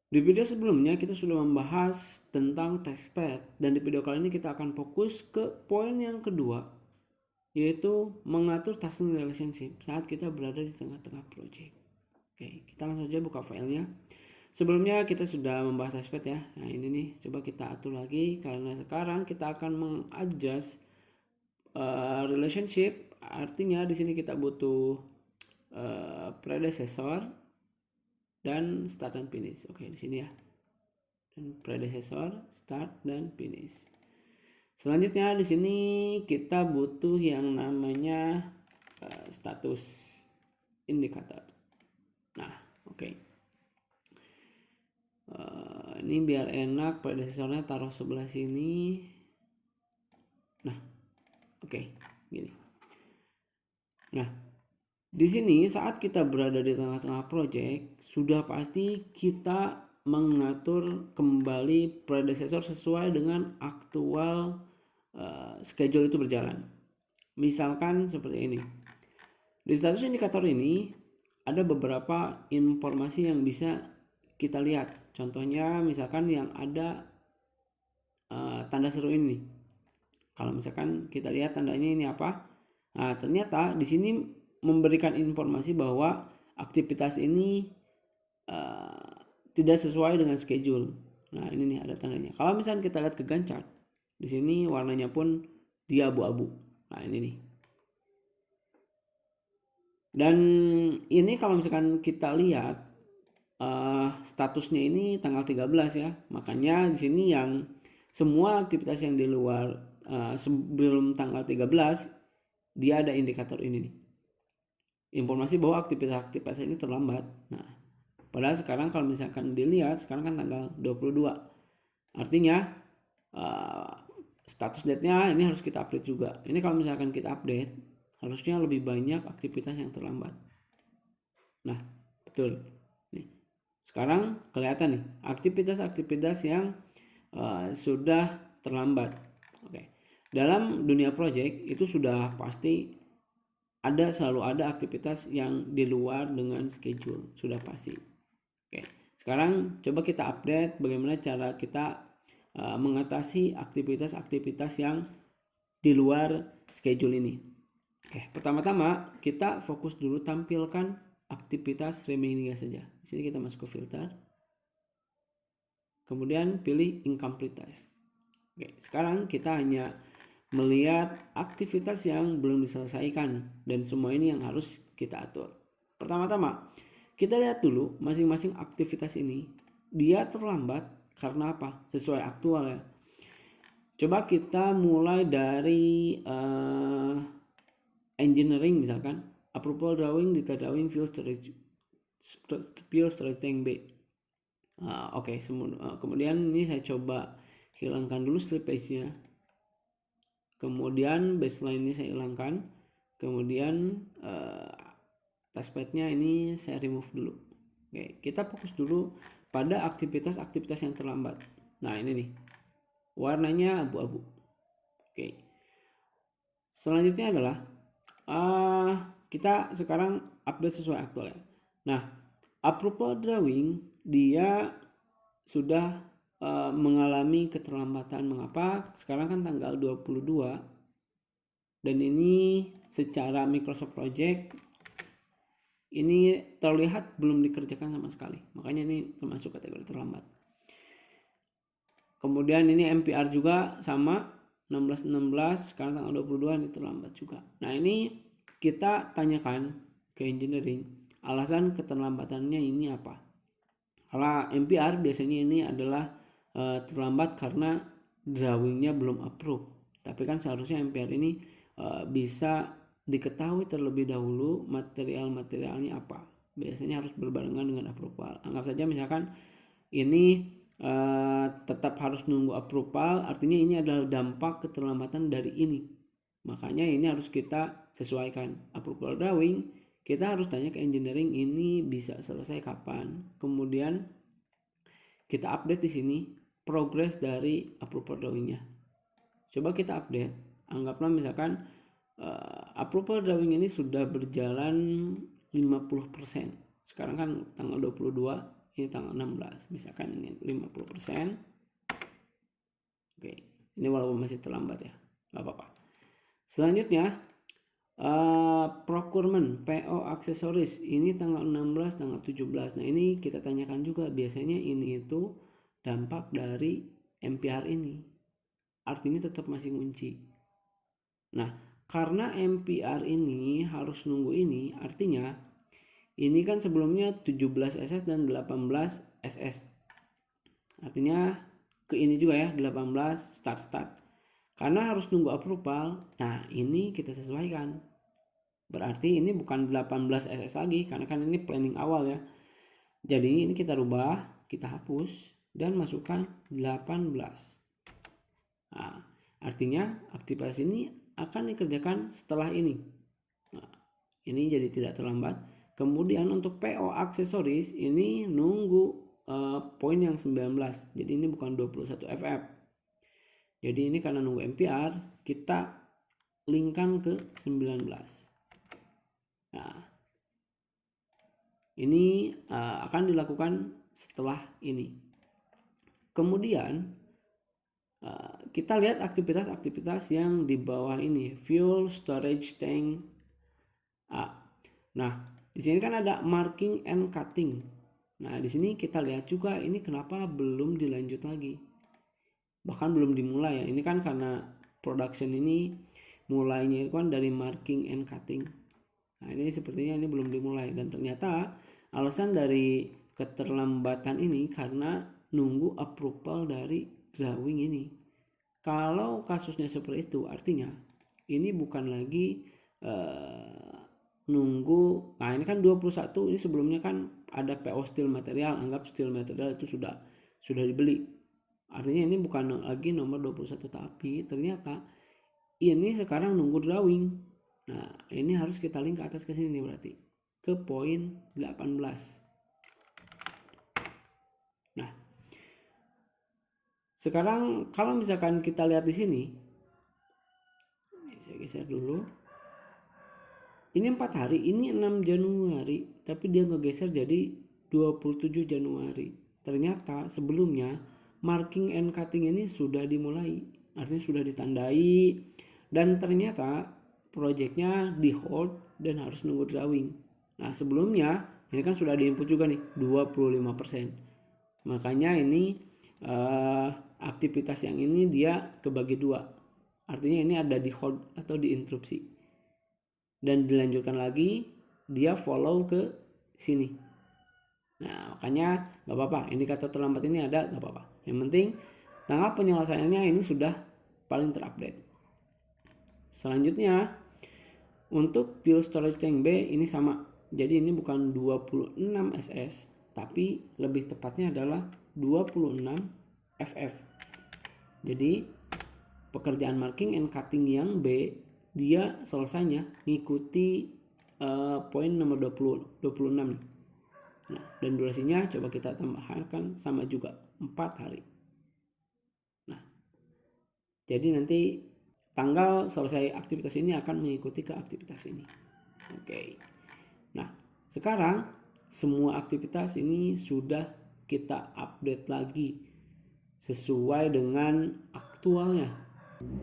Di video sebelumnya kita sudah membahas tentang TestPad, dan di video kali ini kita akan fokus ke poin yang kedua, yaitu mengatur tasking relationship saat kita berada di tengah-tengah project. Oke, kita langsung saja buka filenya. Sebelumnya kita sudah membahas TestPad ya. Nah ini nih, coba kita atur lagi karena sekarang kita akan mengadjust relationship. Artinya di sini kita butuh predecessor dan start dan finish. Oke, di sini ya. Dan predecessor, start dan finish. Selanjutnya di sini kita butuh yang namanya status indikator. Nah, oke. Ini biar enak, predecessornya taruh sebelah sini. Nah, oke, gini. Nah, di sini saat kita berada di tengah-tengah project, sudah pasti kita mengatur kembali predecessor sesuai dengan aktual schedule itu berjalan. Misalkan seperti ini. Di status indikator ini ada beberapa informasi yang bisa kita lihat. Contohnya misalkan yang ada tanda seru ini. Kalau misalkan kita lihat tandanya ini apa? Nah, ternyata di sini memberikan informasi bahwa aktivitas ini tidak sesuai dengan schedule. Nah, ini nih ada tandanya. Kalau misalkan kita lihat ke Gantt chart, di sini warnanya pun dia abu-abu. Nah, ini nih. Dan ini kalau misalkan kita lihat statusnya ini tanggal 13 ya. Makanya di sini yang semua aktivitas yang di luar sebelum tanggal 13 dia ada indikator ini nih. Informasi bahwa aktivitas ini terlambat. Nah, padahal sekarang kalau misalkan dilihat sekarang kan tanggal 22. Artinya status date-nya ini harus kita update juga. Ini kalau misalkan kita update harusnya lebih banyak aktivitas yang terlambat. Nah, betul. Nih. Sekarang kelihatan nih aktivitas-aktivitas yang sudah terlambat. Oke. Dalam dunia project itu sudah pasti selalu ada aktivitas yang di luar dengan schedule, sudah pasti. Oke. Sekarang coba kita update bagaimana cara kita mengatasi aktivitas-aktivitas yang di luar schedule ini. Oke, pertama-tama kita fokus dulu tampilkan aktivitas remaining saja. Di sini kita masuk ke filter. Kemudian pilih incomplete task. Oke, sekarang kita hanya melihat aktivitas yang belum diselesaikan dan semua ini yang harus kita atur. Pertama-tama, kita lihat dulu masing-masing aktivitas ini dia terlambat karena apa? Sesuai aktual ya. Coba kita mulai dari engineering misalkan, approval drawing, detail drawing, field staging B. Oke, kemudian ini saya coba hilangkan dulu slippage-nya. Kemudian baseline ini saya hilangkan. Kemudian touchpad-nya ini saya remove dulu. Oke, kita fokus dulu pada aktivitas-aktivitas yang terlambat. Nah, ini nih. Warnanya abu-abu. Oke. Selanjutnya adalah kita sekarang update sesuai aktual ya. Nah, approval drawing dia sudah mengalami keterlambatan. Mengapa? Sekarang kan tanggal 22 dan ini secara Microsoft Project ini terlihat belum dikerjakan sama sekali. Makanya ini termasuk kategori terlambat. Kemudian ini MPR juga sama 16 sekarang tanggal 22 ini terlambat juga. Nah, ini kita tanyakan ke engineering alasan keterlambatannya ini apa. Kalau MPR biasanya ini adalah terlambat karena drawingnya belum approve. Tapi kan seharusnya MPR ini bisa diketahui terlebih dahulu material-materialnya apa. Biasanya harus berbarengan dengan approval. Anggap saja misalkan ini tetap harus nunggu approval, artinya ini adalah dampak keterlambatan dari ini. Makanya ini harus kita sesuaikan. Approval drawing kita harus tanya ke engineering ini bisa selesai kapan. Kemudian kita update di sini progress dari approval drawingnya. Coba kita update. Anggaplah misalkan approval drawing ini sudah berjalan 50%. Sekarang kan tanggal 22, ini tanggal 16, misalkan ini 50%. Oke, ini walaupun masih terlambat ya, nggak apa-apa. Selanjutnya procurement PO aksesoris, ini tanggal 16, tanggal 17. Nah ini kita tanyakan juga, biasanya ini itu dampak dari MPR ini, artinya tetap masih ngunci. Nah karena MPR ini harus nunggu ini, artinya ini kan sebelumnya 17 SS dan 18 SS, artinya ke ini juga ya 18 start. Karena harus nunggu approval, nah ini kita sesuaikan. Berarti ini bukan 18 SS lagi, karena kan ini planning awal ya. Jadi ini kita rubah, kita hapus dan masukkan 18. Nah, artinya aktivasi ini akan dikerjakan setelah ini. Nah, ini jadi tidak terlambat. Kemudian untuk PO aksesoris ini nunggu poin yang 19. Jadi ini bukan 21 FF. Jadi ini karena nunggu MPR, kita linkkan ke 19. Nah, ini akan dilakukan setelah ini. Kemudian kita lihat aktivitas-aktivitas yang di bawah ini, fuel storage tank A. Nah, di sini kan ada marking and cutting. Nah, di sini kita lihat juga ini kenapa belum dilanjut lagi. Bahkan belum dimulai ya. Ini kan karena production ini mulainya itu kan dari marking and cutting. Nah ini sepertinya ini belum dimulai, dan ternyata alasan dari keterlambatan ini karena nunggu approval dari drawing ini. Kalau kasusnya seperti itu, artinya ini bukan lagi nunggu. Nah ini kan 21, ini sebelumnya kan ada PO steel material, anggap steel material itu sudah dibeli. Artinya ini bukan lagi nomor 21, tapi ternyata ini sekarang nunggu drawing. Nah ini harus kita link ke atas ke sini berarti ke poin 18. Nah sekarang kalau misalkan kita lihat di sini, saya geser dulu. Ini 4 hari, ini 6 Januari, tapi dia ngegeser jadi 27 Januari. Ternyata sebelumnya marking and cutting ini sudah dimulai, artinya sudah ditandai, dan ternyata proyeknya di hold dan harus nunggu drawing. Nah sebelumnya ini kan sudah diinput juga nih 25%. Makanya ini aktivitas yang ini dia kebagi dua, artinya ini ada di hold atau diinterupsi, dan dilanjutkan lagi dia follow ke sini. Nah makanya gak apa-apa, indikator terlambat ini ada gak apa-apa, yang penting tanggal penyelesaiannya ini sudah paling terupdate. Selanjutnya untuk fuel storage tank B ini sama, jadi ini bukan 26 SS tapi lebih tepatnya adalah 26 FF. Jadi pekerjaan marking and cutting yang B dia selesainya ngikuti poin nomor 26 nih. Nah, dan durasinya coba kita tambahkan sama juga 4 hari. Nah, jadi nanti tanggal selesai aktivitas ini akan mengikuti ke aktivitas ini. Oke. Nah, sekarang semua aktivitas ini sudah kita update lagi sesuai dengan aktualnya.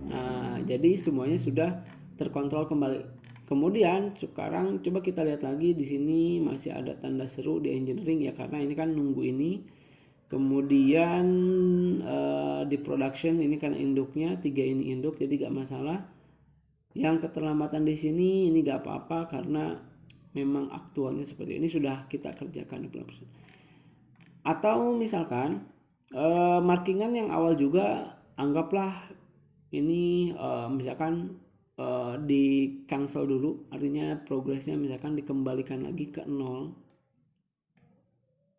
Nah, jadi semuanya sudah terkontrol kembali. Kemudian sekarang coba kita lihat lagi, di sini masih ada tanda seru di engineering ya, karena ini kan nunggu ini. Kemudian di production ini kan induknya 3 ini induk, jadi gak masalah. Yang keterlambatan di sini ini gak apa-apa karena memang aktualnya seperti ini, sudah kita kerjakan. Atau misalkan markingan yang awal juga anggaplah ini misalkan di cancel dulu, artinya progresnya misalkan dikembalikan lagi ke 0,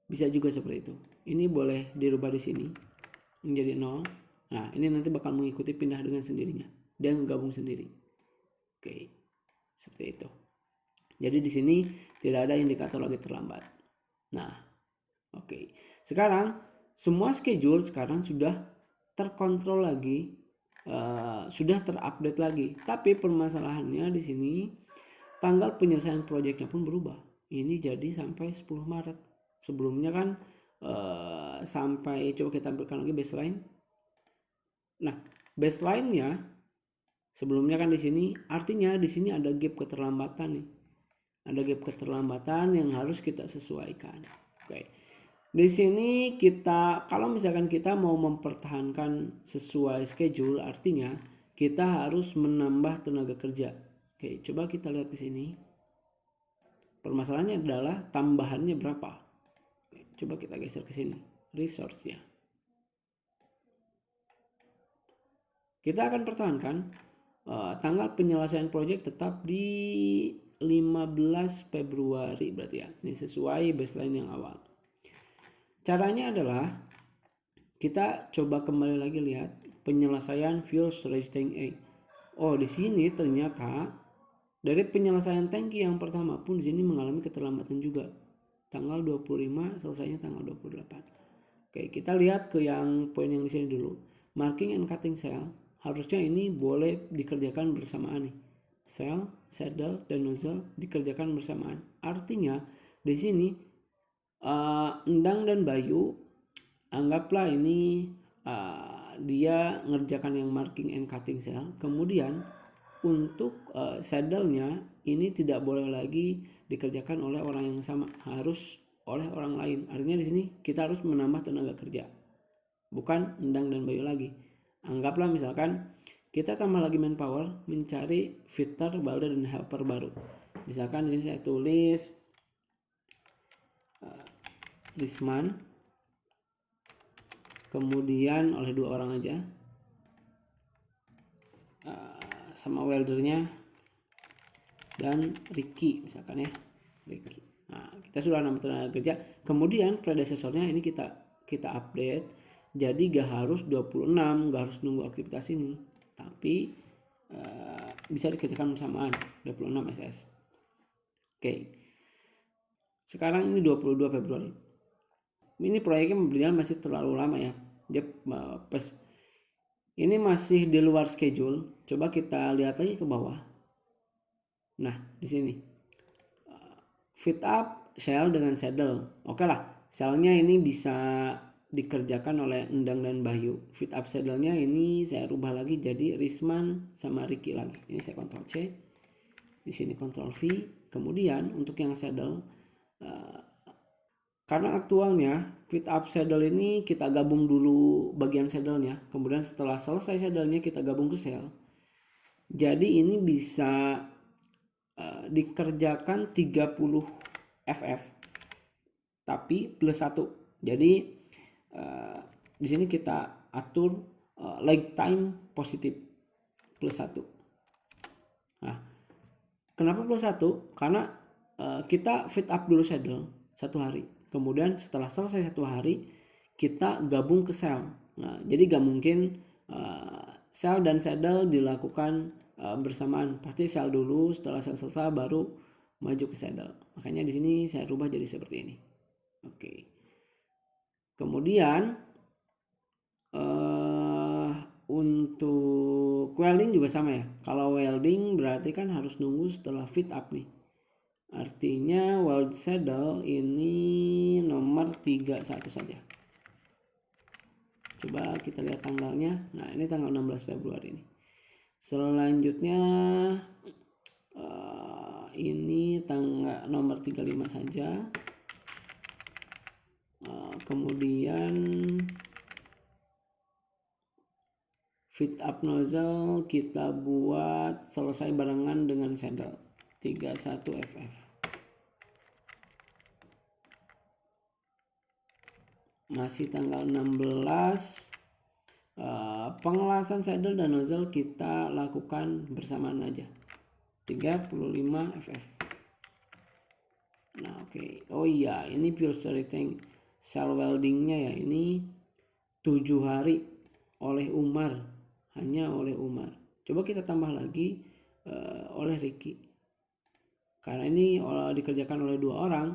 bisa juga seperti itu. Ini boleh dirubah di sini menjadi 0. Nah ini nanti bakal mengikuti pindah dengan sendirinya dan gabung sendiri. Oke, seperti itu. Jadi di sini tidak ada indikator lagi terlambat. Nah oke, sekarang semua schedule sekarang sudah terkontrol lagi, sudah terupdate lagi. Tapi permasalahannya di sini tanggal penyelesaian proyeknya pun berubah. Ini jadi sampai 10 Maret. Sebelumnya kan sampai, coba kita tampilkan lagi baseline. Nah, baseline-nya sebelumnya kan di sini, artinya di sini ada gap keterlambatan nih. Ada gap keterlambatan yang harus kita sesuaikan. Oke. Di sini kita, kalau misalkan kita mau mempertahankan sesuai schedule, artinya kita harus menambah tenaga kerja. Oke, coba kita lihat di sini. Permasalahannya adalah tambahannya berapa. Oke, coba kita geser ke sini, resource-nya. Kita akan pertahankan tanggal penyelesaian proyek tetap di 15 Februari berarti ya. Ini sesuai baseline yang awal. Caranya adalah kita coba kembali lagi lihat penyelesaian fuel storage tank A. Oh, di sini ternyata dari penyelesaian tangki yang pertama pun di sini mengalami keterlambatan juga. Tanggal 25 selesainya tanggal 28. Oke, kita lihat ke yang poin yang di sini dulu. Marking and cutting cell. Harusnya ini boleh dikerjakan bersamaan nih. Cell, saddle, dan nozzle dikerjakan bersamaan. Artinya di sini Endang dan Bayu, anggaplah ini dia ngerjakan yang marking and cutting cell. Kemudian untuk saddle-nya ini tidak boleh lagi dikerjakan oleh orang yang sama, harus oleh orang lain. Artinya di sini kita harus menambah tenaga kerja, bukan Endang dan Bayu lagi. Anggaplah misalkan kita tambah lagi manpower mencari fitter, welder, dan helper baru. Misalkan di sini saya tulis Risman, kemudian oleh 2 orang aja, sama weldernya dan Ricky misalkan ya, Ricky. Nah, kita sudah nambah tenaga kerja. Kemudian predecessornya ini kita update. Jadi gak harus 26, gak harus nunggu aktivitas ini, tapi bisa dikerjakan bersamaan 26 SS. Oke. Sekarang ini 22 Februari. Ini proyeknya berjalan masih terlalu lama ya. Ini masih di luar schedule. Coba kita lihat lagi ke bawah. Nah, di sini fit up shell dengan saddle. Oke lah, shellnya ini bisa dikerjakan oleh Endang dan Bayu. Fit up saddle-nya ini saya rubah lagi jadi Risman sama Ricky lagi. Ini saya Ctrl C, di sini Ctrl V. Kemudian untuk yang saddle, karena aktualnya fit up saddle ini kita gabung dulu bagian saddle-nya. Kemudian setelah selesai saddle-nya kita gabung ke shell. Jadi ini bisa dikerjakan 30 FF tapi plus 1. Jadi di sini kita atur lag time positif plus 1. Nah, kenapa plus 1? Karena kita fit up dulu saddle 1 hari. Kemudian setelah selesai 1 hari kita gabung ke shell. Nah, jadi gak mungkin shell dan saddle dilakukan bersamaan. Pasti shell dulu, setelah shell selesai baru maju ke saddle. Makanya di sini saya rubah jadi seperti ini. Oke. Kemudian untuk welding juga sama ya. Kalau welding berarti kan harus nunggu setelah fit up nih. Artinya weld saddle ini nomor 31 saja. Coba kita lihat tanggalnya. Nah, ini tanggal 16 Februari ini. Selanjutnya ini tanggal nomor 35 saja. Kemudian fit up nozzle kita buat selesai barengan dengan saddle 31 FF. Masih tanggal 16. Pengelasan saddle dan nozzle kita lakukan bersamaan aja 35 FF. Nah, oke. Oh iya, ini pure storage tank cell weldingnya ya, ini 7 hari oleh Umar, hanya oleh Umar. Coba kita tambah lagi oleh Ricky, karena ini dikerjakan oleh 2 orang,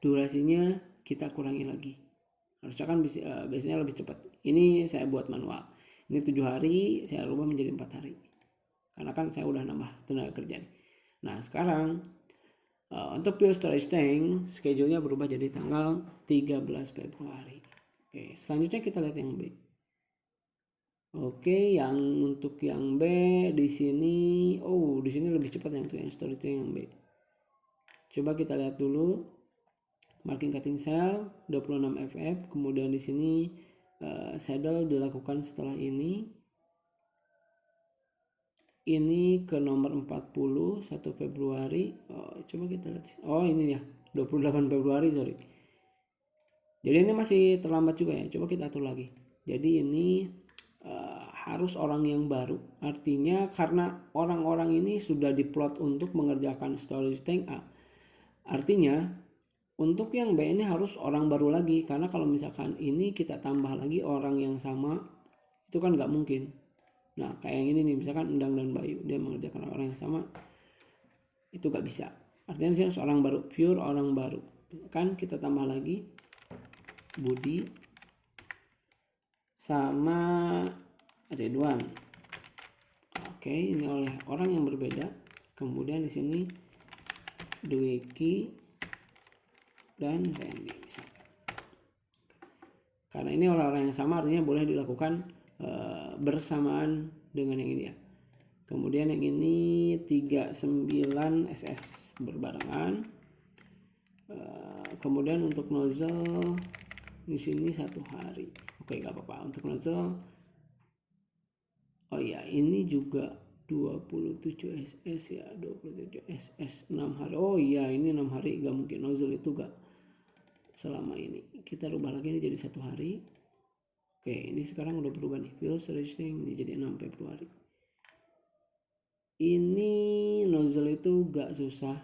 durasinya kita kurangi lagi. Harusnya kan biasanya lebih cepat. Ini saya buat manual. Ini 7 hari saya rubah menjadi 4 hari. Karena kan saya udah nambah tenaga kerja nih. Nah, sekarang Untuk pure storage tank schedule-nya berubah jadi tanggal 13 Februari. Oke, selanjutnya kita lihat yang B. Oke, yang untuk yang B di sini, di sini lebih cepat ya untuk yang storage tank yang B. Coba kita lihat dulu marking cutting cell 26 FF, kemudian di sini saddle dilakukan setelah ini ke nomor 40 1 Februari. Coba kita lihat. Ini ya 28 Februari, sorry. Jadi ini masih terlambat juga ya. Coba kita atur lagi. Jadi ini harus orang yang baru. Artinya karena orang-orang ini sudah diplot untuk mengerjakan storage tank A. Artinya untuk yang B ini harus orang baru lagi. Karena kalau misalkan ini kita tambah lagi orang yang sama, itu kan nggak mungkin. Nah kayak yang ini nih, misalkan Endang dan Bayu, dia mengerjakan orang yang sama, itu gak bisa. Artinya harus orang baru, pure orang baru. Kan kita tambah lagi Budi sama Ridwan. Oke, ini oleh orang yang berbeda. Kemudian di sini Dwiki dan Randy misalkan. Karena ini oleh orang yang sama, artinya boleh dilakukan bersamaan dengan yang ini ya. Kemudian yang ini 39 SS berbarengan. Kemudian untuk nozzle di sini 1 hari. Oke, nggak apa-apa. Untuk nozzle, ini juga 27 SS ya, 27 SS 6 hari. Ini 6 hari, nggak mungkin nozzle itu nggak selama ini. Kita rubah lagi ini jadi 1 hari. Oke, ini sekarang udah berubah nih. Fuel storage tank ini jadi 6 Februari. Ini nozzle itu gak susah.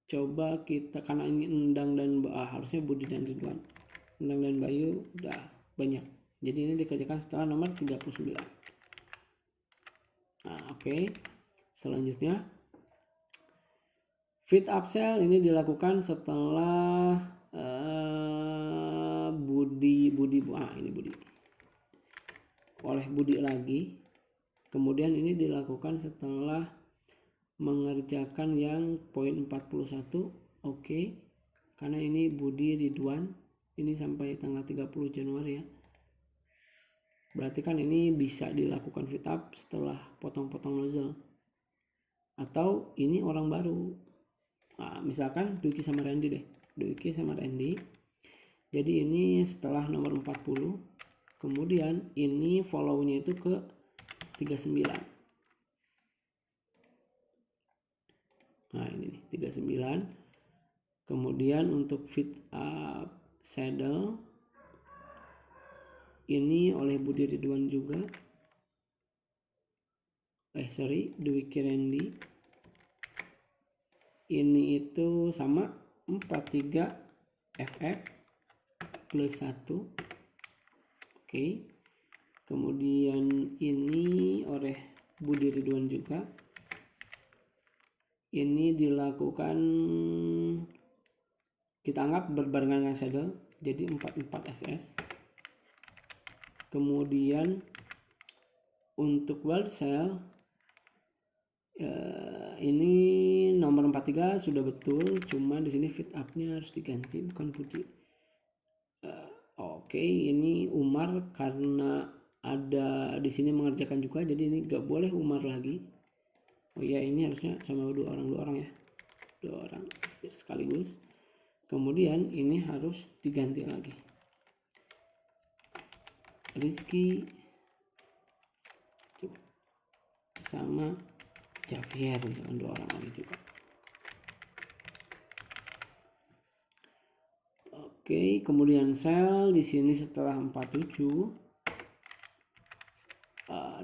Coba kita, karena ini Endang dan harusnya Budi dan Ridwan. Endang dan Bayu udah banyak. Jadi ini dikerjakan setelah nomor 39. Oke. Selanjutnya fit up cell ini dilakukan setelah Budi oleh Budi lagi. Kemudian ini dilakukan setelah mengerjakan yang poin 41. Oke. Karena ini Budi Ridwan, ini sampai tanggal 30 Januari ya. Berarti kan ini bisa dilakukan fit up setelah potong-potong nozzle. Atau ini orang baru. Misalkan Dwiki sama Randy deh. Dwiki sama Randy. Jadi ini setelah nomor 40. Kemudian ini follow-nya itu ke 39. Nah ini nih 39. Kemudian untuk fit up saddle ini oleh Budi Ridwan juga. Dwiki Randy. Ini itu sama 43 FF plus 1. Oke. Kemudian ini oleh Budi Ridwan juga. Ini dilakukan, kita anggap berbarengan dengan saddle, jadi 44 SS. Kemudian untuk weld cell ini nomor 43 sudah betul, cuma di sini fit up-nya harus diganti, bukan Budi. Oke, ini Umar karena ada di sini mengerjakan juga, jadi ini gak boleh Umar lagi. Ini harusnya sama dua orang ya, 2 orang sekaligus. Kemudian ini harus diganti lagi. Rizky sama Javier, misalkan 2 orang lagi juga. Oke, kemudian sel di sini setelah 47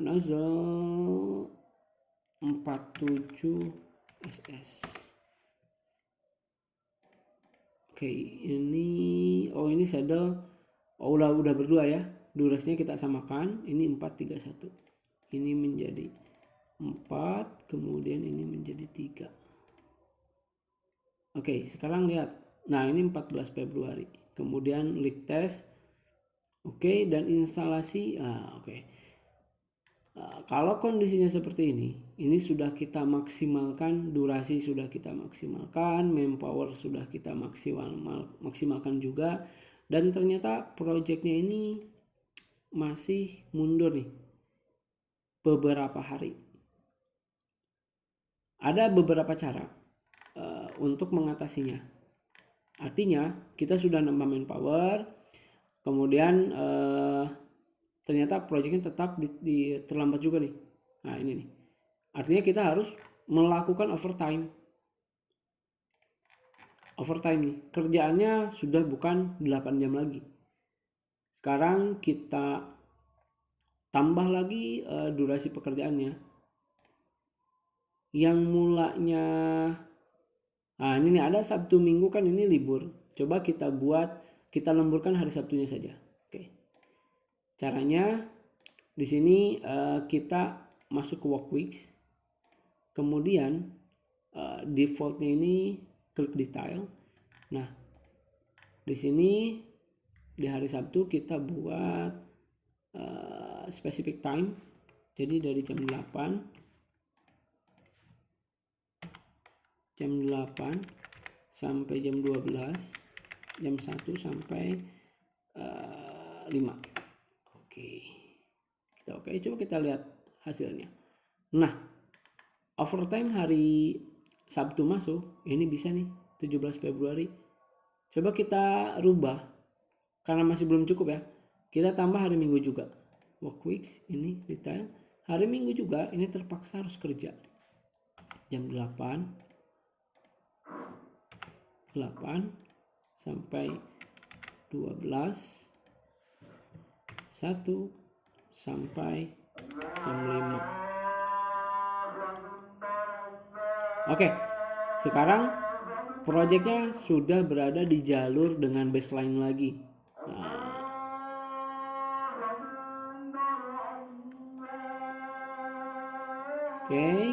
nozzle 47 SS. Oke, ini saddle udah berdua ya. Durasinya kita samakan, ini 431. Ini menjadi 4, kemudian ini menjadi 3. Oke, sekarang lihat. Nah, ini 14 Februari. Kemudian leak test. Oke, dan instalasi. Oke. Kalau kondisinya seperti ini sudah kita maksimalkan, durasi sudah kita maksimalkan, manpower sudah kita maksimalkan juga, dan ternyata proyeknya ini masih mundur nih beberapa hari. Ada beberapa cara untuk mengatasinya. Artinya kita sudah nambah manpower, kemudian ternyata proyeknya tetap terlambat juga nih. Nah ini nih, artinya kita harus melakukan overtime nih. Kerjaannya sudah bukan 8 jam lagi. Sekarang kita tambah lagi durasi pekerjaannya yang mulanya, nah ini nih ada Sabtu Minggu kan ini libur. Coba kita lemburkan hari Sabtunya saja. Oke. Caranya di sini kita masuk ke work weeks, kemudian defaultnya ini klik detail. Nah di sini di hari Sabtu kita buat specific time, jadi dari jam 8 sampai jam 12, jam 1 sampai 5. Oke, coba kita lihat hasilnya. Nah, overtime hari Sabtu masuk, ini bisa nih 17 Februari. Coba kita rubah, karena masih belum cukup ya. Kita tambah hari Minggu juga. Work weeks ini detail. Hari Minggu juga ini terpaksa harus kerja. Jam 8 sampai 12, 1 sampai jam 5. Oke, sekarang proyeknya sudah berada di jalur dengan baseline lagi. Oke,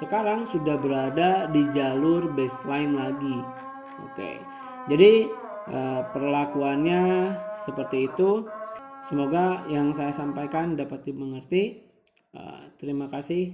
sekarang sudah berada di jalur baseline lagi. Oke, jadi perlakuannya seperti itu. Semoga yang saya sampaikan dapat dimengerti. Terima kasih.